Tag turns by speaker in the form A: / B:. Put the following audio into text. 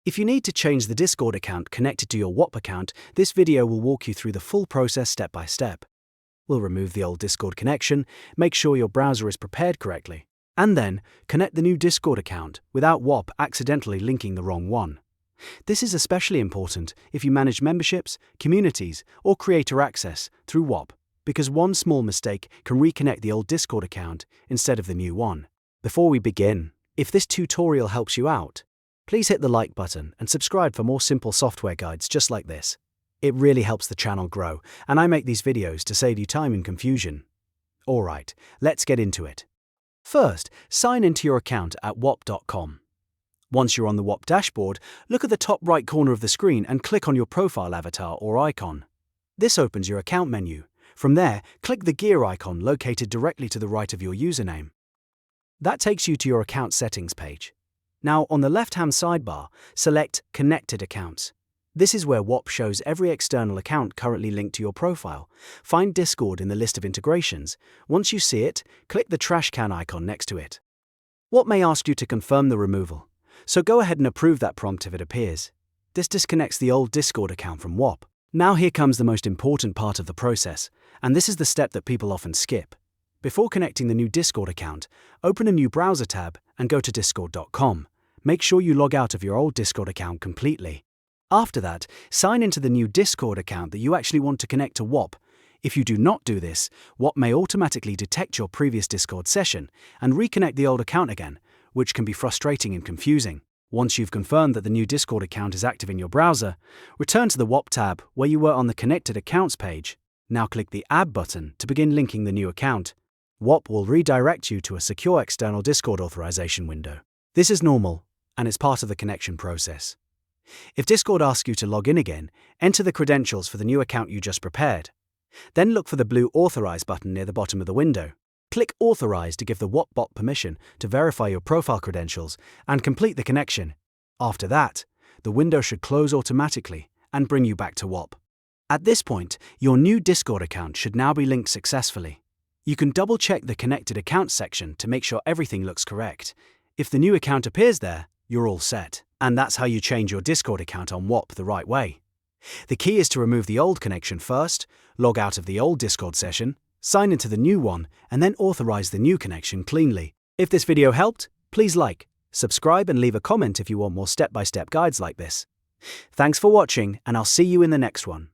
A: If you need to change the Discord account connected to your Whop account, this video will walk you through the full process step by step. We'll remove the old Discord connection, make sure your browser is prepared correctly, and then connect the new Discord account without Whop accidentally linking the wrong one. This is especially important if you manage memberships, communities, or creator access through Whop, because one small mistake can reconnect the old Discord account instead of the new one. Before we begin, if this tutorial helps you out, please hit the like button and subscribe for more simple software guides just like this. It really helps the channel grow, and I make these videos to save you time and confusion. Alright, let's get into it. First, sign into your account at whop.com. Once you're on the Whop dashboard, look at the top right corner of the screen and click on your profile avatar or icon. This opens your account menu. From there, click the gear icon located directly to the right of your username. That takes you to your account settings page. Now, on the left-hand sidebar, select Connected Accounts. This is where Whop shows every external account currently linked to your profile. Find Discord in the list of integrations. Once you see it, click the trash can icon next to it. Whop may ask you to confirm the removal, so go ahead and approve that prompt if it appears. This disconnects the old Discord account from Whop. Now here comes the most important part of the process, and this is the step that people often skip. Before connecting the new Discord account, open a new browser tab and go to discord.com. Make sure you log out of your old Discord account completely. After that, sign into the new Discord account that you actually want to connect to Whop. If you do not do this, Whop may automatically detect your previous Discord session and reconnect the old account again, which can be frustrating and confusing. Once you've confirmed that the new Discord account is active in your browser, return to the Whop tab where you were on the Connected Accounts page. Now click the Add button to begin linking the new account. Whop will redirect you to a secure external Discord authorization window. This is normal, and it's part of the connection process. If Discord asks you to log in again, enter the credentials for the new account you just prepared. Then look for the blue Authorize button near the bottom of the window. Click Authorize to give the Whop bot permission to verify your profile credentials and complete the connection. After that, the window should close automatically and bring you back to Whop. At this point, your new Discord account should now be linked successfully. You can double-check the Connected Accounts section to make sure everything looks correct. If the new account appears there, you're all set. And that's how you change your Discord account on Whop the right way. The key is to remove the old connection first, log out of the old Discord session, sign into the new one, and then authorize the new connection cleanly. If this video helped, please like, subscribe, and leave a comment if you want more step-by-step guides like this. Thanks for watching, and I'll see you in the next one.